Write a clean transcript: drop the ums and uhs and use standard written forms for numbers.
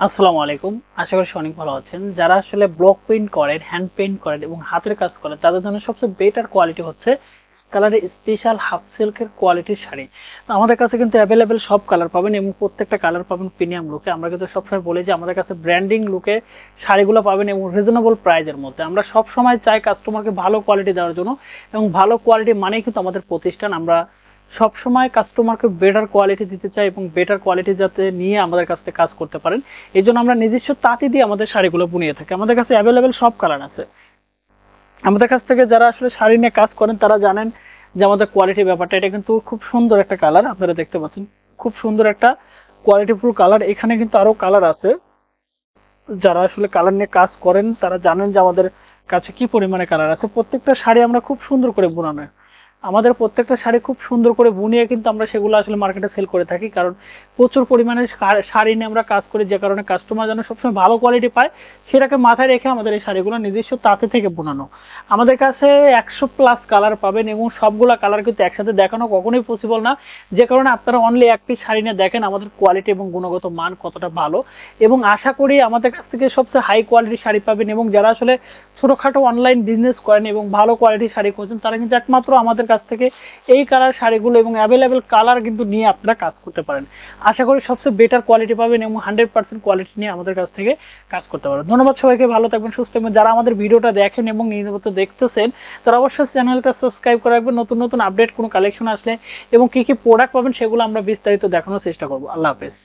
আসসালামু আলাইকুম। আশা করি অনেক ভালো আছেন। যারা আসলে ব্লক পেইন্ট করেন, হ্যান্ড পেইন্ট করেন এবং হাতের কাজ করেন তাদের জন্য সবচেয়ে বেটার কোয়ালিটি হচ্ছে কালারের স্পেশাল হাফ সিল্কের কোয়ালিটির শাড়ি। তো আমাদের কাছে কিন্তু অ্যাভেলেবেল সব কালার পাবেন এবং প্রত্যেকটা কালার পাবেন প্রিমিয়াম লুকে। আমরা কিন্তু সবসময় বলি যে আমাদের কাছে ব্র্যান্ডিং লুকে শাড়িগুলো পাবেন এবং রিজনেবল প্রাইজের মধ্যে। আমরা সব সময় চাই কাস্টমারকে ভালো কোয়ালিটি দেওয়ার জন্য এবং ভালো কোয়ালিটি মানেই কিন্তু আমাদের প্রতিষ্ঠান। আমরা সব সময় কাস্টমারকে বেটার কোয়ালিটি দিতে চাই এবং বেটার কোয়ালিটি যাতে নিয়ে আমাদের কাছ থেকে কাজ করতে পারেন, এই জন্য আমরা নিজস্ব তাঁতি দিয়ে আমাদের শাড়িগুলো বুনিয়ে থাকি। আমাদের কাছে অ্যাভেলেবেল সব কালার আছে। আমাদের কাছ থেকে যারা আসলে শাড়ি নিয়ে কাজ করেন তারা জানেন যে আমাদের কোয়ালিটি ব্যাপারটা। এটা কিন্তু খুব সুন্দর একটা কালার, আপনারা দেখতে পাচ্ছেন খুব সুন্দর একটা কোয়ালিটিফুল কালার। এখানে কিন্তু আরো কালার আছে। যারা আসলে কালার নিয়ে কাজ করেন তারা জানেন যে আমাদের কাছে কি পরিমাণে কালার আছে। প্রত্যেকটা শাড়ি আমরা খুব সুন্দর করে বোনানো হয়। আমাদের প্রত্যেকটা শাড়ি খুব সুন্দর করে বুনিয়ে কিন্তু আমরা সেগুলো আসলে মার্কেটে সেল করে থাকি, কারণ প্রচুর পরিমাণে শাড়ি নিয়ে আমরা কাজ করি, যে কারণে কাস্টমার যেন সবসময় ভালো কোয়ালিটি পায় সেটাকে মাথায় রেখে আমাদের এই শাড়িগুলো নিজস্ব তাঁতে থেকে বোনানো। আমাদের কাছে 100+ কালার পাবেন এবং সবগুলা কালার কিন্তু একসাথে দেখানো কখনোই পসিবল না, যে কারণে আপনারা অনলি এক পিস শাড়ি নিয়ে দেখেন আমাদের কোয়ালিটি এবং গুণগত মান কতটা ভালো। এবং আশা করি আমাদের কাছ থেকে সবচেয়ে হাই কোয়ালিটির শাড়ি পাবেন এবং যারা আসলে ছোটখাটো অনলাইন বিজনেস করেন এবং ভালো কোয়ালিটির শাড়ি খুঁজছেন তারা কিন্তু একমাত্র আমাদের কাছ থেকে এই কালার শাড়িগুলো এবং অ্যাভেলেবেল কালার কিন্তু নিয়ে আপনারা কাজ করতে পারেন। আশা করি সবচেয়ে বেটার কোয়ালিটি পাবেন এবং 100% কোয়ালিটি নিয়ে আমাদের কাছ থেকে কাজ করতে পারেন। ধন্যবাদ সবাইকে, ভালো থাকবেন, সুস্থ থাকবেন। যারা আমাদের ভিডিওটা দেখেন এবং নিয়মিত দেখতেছেন তারা অবশ্যই চ্যানেলটা সাবস্ক্রাইব করে রাখবেন। নতুন নতুন আপডেট কোনো কালেকশন আসলে এবং কি কি প্রোডাক্ট পাবেন সেগুলো আমরা বিস্তারিত দেখানোর চেষ্টা করবো। আল্লাহ হাফেজ।